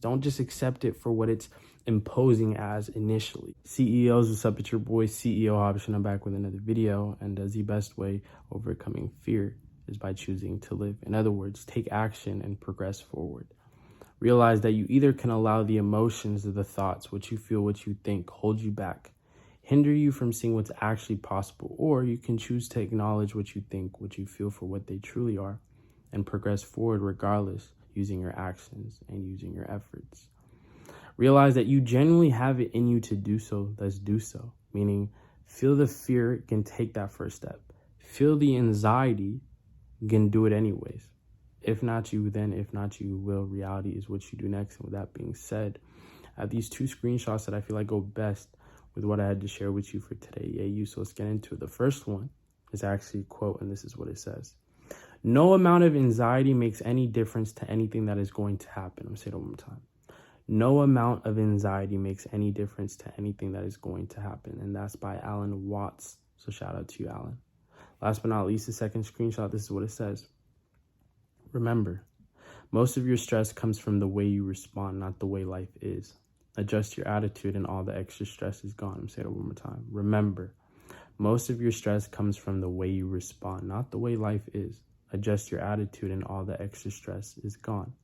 Don't just accept it for what it's imposing as initially. CEOs, what's up? It's your boy CEO Option. I'm back with another video. And the best way overcoming fear is by choosing to live. In other words, take action and progress forward. Realize that you either can allow the emotions or the thoughts, what you feel, what you think, hold you back, hinder you from seeing what's actually possible, or you can choose to acknowledge what you think, what you feel for what they truly are, and progress forward regardless, using your actions and using your efforts. Realize that you genuinely have it in you to do so, thus do so. Meaning, feel the fear, can take that first step. Feel the anxiety, can do it anyways. If not you, then if not you will. Reality is what you do next. And with that being said, I have these two screenshots that I feel like go best with what I had to share with you for today. So let's get into it. The first one is actually a quote, and this is what it says. No amount of anxiety makes any difference to anything that is going to happen. I'm going to say it one more time. No amount of anxiety makes any difference to anything that is going to happen. And that's by Alan Watts. So shout out to you, Alan. Last but not least, the second screenshot, this is what it says. Remember, most of your stress comes from the way you respond, not the way life is. Adjust your attitude and all the extra stress is gone. I'm going to say it one more time. Remember, most of your stress comes from the way you respond, not the way life is. Adjust your attitude and all the extra stress is gone.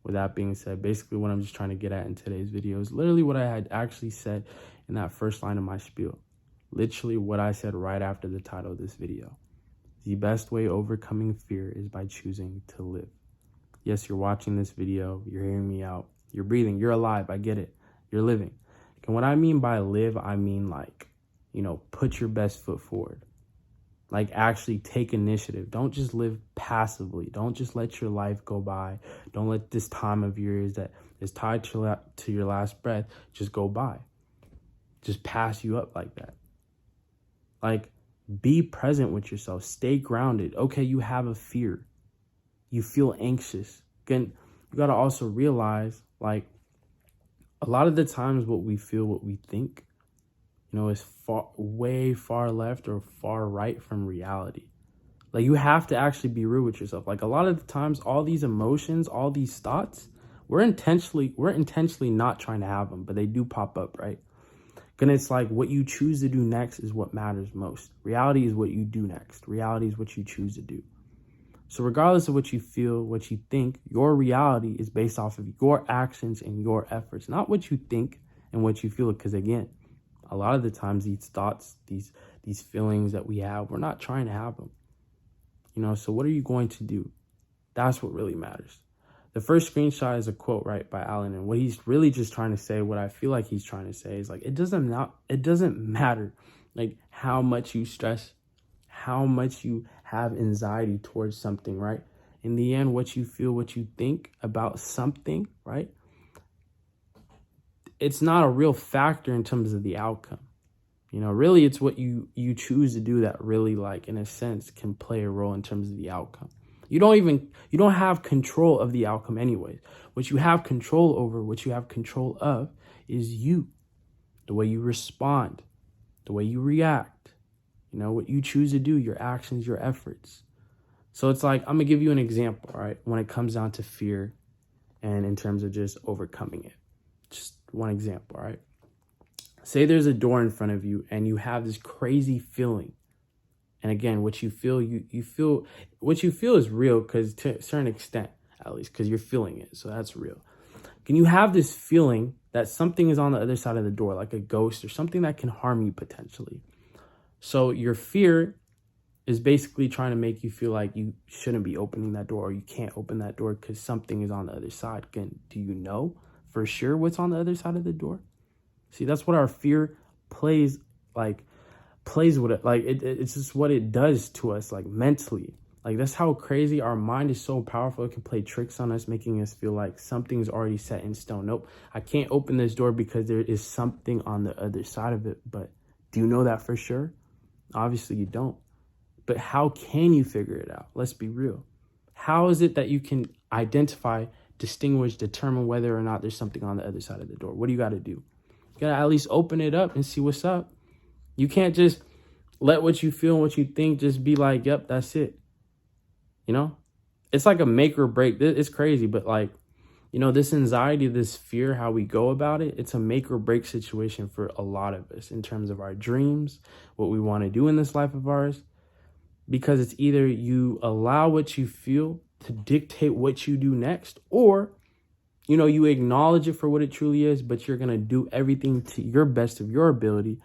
With that being said, basically what I'm just trying to get at in today's video is literally what I had actually said in that first line of my spiel. Literally what I said right after the title of this video. The best way overcoming fear is by choosing to live. Yes, you're watching this video, you're hearing me out, you're breathing, you're alive, I get it, you're living. And what I mean by live, I mean like, put your best foot forward. Like actually take initiative. Don't just live passively. Don't just let your life go by. Don't let this time of yours that is tied to your last breath just go by. Just pass you up like that. Like, be present with yourself. Stay grounded. Okay, you have a fear. You feel anxious. Again, you got to also realize, like, a lot of the times what we feel, what we think, is way far left or far right from reality. Like, you have to actually be real with yourself. Like, a lot of the times, all these emotions, all these thoughts, we're intentionally not trying to have them, but they do pop up, right? And it's like what you choose to do next is what matters most. Reality is what you do next. Reality is what you choose to do. So regardless of what you feel, what you think, your reality is based off of your actions and your efforts, not what you think and what you feel. Because again, a lot of the times these thoughts, these feelings that we have, we're not trying to have them. So what are you going to do? That's what really matters. The first screenshot is a quote, right, by Alan. And what he's really just trying to say, what I feel like he's trying to say is like, it doesn't matter like how much you stress, how much you have anxiety towards something, right? In the end, what you feel, what you think about something, right? It's not a real factor in terms of the outcome. Really it's what you choose to do that really, like, in a sense, can play a role in terms of the outcome. You don't have control of the outcome anyways. What you have control over, what you have control of is you, the way you respond, the way you react, what you choose to do, your actions, your efforts. So it's like, I'm gonna give you an example, right? When it comes down to fear and in terms of just overcoming it. Just one example, right? Say there's a door in front of you and you have this crazy feeling. And again, what you feel, what you feel is real, because to a certain extent, at least, because you're feeling it. So that's real. Can you have this feeling that something is on the other side of the door, like a ghost or something that can harm you potentially? So your fear is basically trying to make you feel like you shouldn't be opening that door, or you can't open that door because something is on the other side. Again, do you know for sure what's on the other side of the door? See, that's what our fear plays with it. Like it's just what it does to us, like mentally. Like that's how crazy our mind is. So powerful. It can play tricks on us, making us feel like something's already set in stone. Nope, I can't open this door because there is something on the other side of it. But do you know that for sure? Obviously you don't. But how can you figure it out? Let's be real. How is it that you can identify, distinguish, determine whether or not there's something on the other side of the door? What do you got to do? You got to at least open it up and see what's up. You can't just let what you feel and what you think just be like, yep, that's it. It's like a make or break. It's crazy, but like, This anxiety, this fear, how we go about it, it's a make or break situation for a lot of us in terms of our dreams, what we want to do in this life of ours, because it's either you allow what you feel to dictate what you do next, or, you acknowledge it for what it truly is, but you're going to do everything to your best of your ability,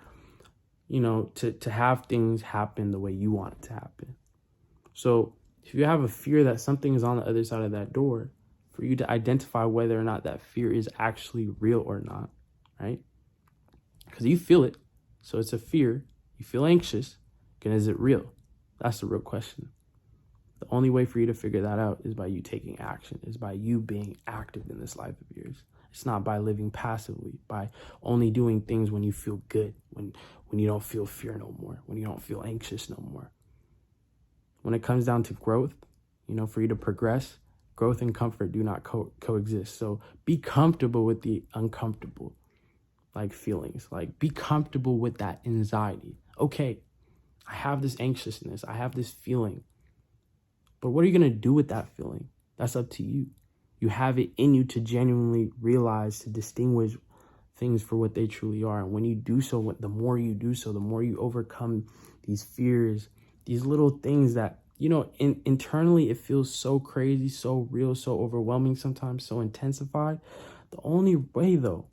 to have things happen the way you want it to happen. So if you have a fear that something is on the other side of that door, for you to identify whether or not that fear is actually real or not, right? Because you feel it. So it's a fear. You feel anxious. And is it real? That's the real question. The only way for you to figure that out is by you taking action, is by you being active in this life of yours. It's not by living passively, by only doing things when you feel good, when you don't feel fear no more, when you don't feel anxious no more. When it comes down to growth, for you to progress, growth and comfort do not coexist. So be comfortable with the uncomfortable, feelings. Be comfortable with that anxiety. Okay, I have this anxiousness. I have this feeling. But what are you going to do with that feeling? That's up to you. You have it in you to genuinely realize, to distinguish things for what they truly are. And when you do so, the more you do so, the more you overcome these fears, these little things that, internally it feels so crazy, so real, so overwhelming sometimes, so intensified. The only way, though,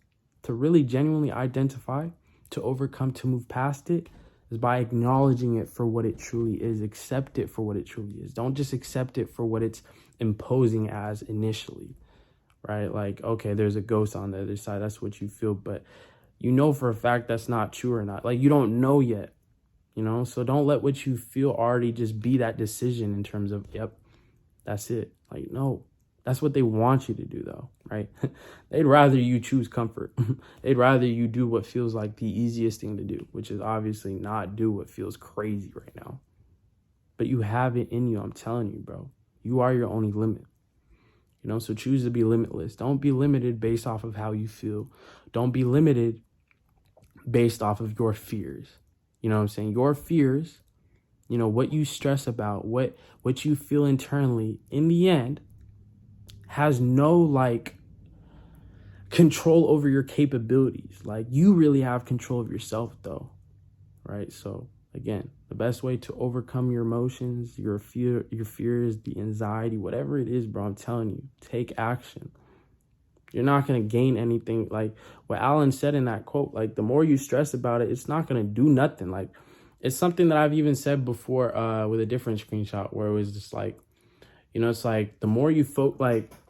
to really genuinely identify, to overcome, to move past it, is by acknowledging it for what it truly is. Accept it for what it truly is. Don't just accept it for what it's imposing as initially, right? Okay, there's a ghost on the other side. That's what you feel, but for a fact that's not true or not. You don't know yet, So don't let what you feel already just be that decision in terms of, yep, that's it. No. That's what they want you to do, though, right? They'd rather you choose comfort. They'd rather you do what feels like the easiest thing to do, which is obviously not do what feels crazy right now. But you have it in you. I'm telling you, bro. You are your only limit. So choose to be limitless. Don't be limited based off of how you feel. Don't be limited based off of your fears. You know what I'm saying? Your fears, what you stress about, what you feel internally, in the end, has no control over your capabilities. You really have control of yourself, though, right? So again, the best way to overcome your emotions, your fears, the anxiety, whatever it is, bro, I'm telling you, take action. You're not going to gain anything. What Alan said in that quote, the more you stress about it, it's not going to do nothing. It's something that I've even said before with a different screenshot, where it was just it's the more you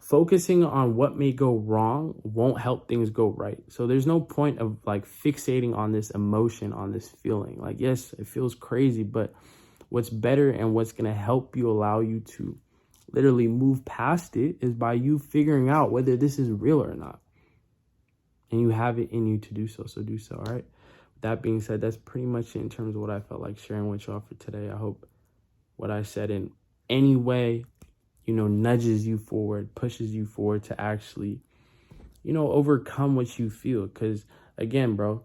focusing on what may go wrong won't help things go right. So there's no point of fixating on this emotion, on this feeling. Yes, it feels crazy, but what's better and what's going to help you, allow you to literally move past it, is by you figuring out whether this is real or not. And you have it in you to do so. So do so. All right. With that being said, that's pretty much it in terms of what I felt like sharing with y'all for today. I hope what I said in any way, nudges you forward, pushes you forward to actually, overcome what you feel. Because again, bro,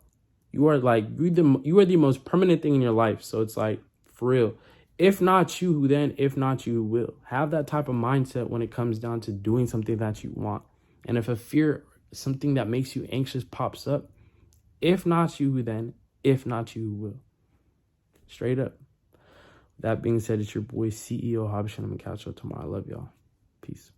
you are you are the most permanent thing in your life. So it's for real. If not you, who then? If not you, who will? Have that type of mindset when it comes down to doing something that you want. And if a fear, something that makes you anxious pops up, if not you, who then? If not you, who will? Straight up. That being said, it's your boy CEO Habshan. I'm gonna catch y'all tomorrow. I love y'all. Peace.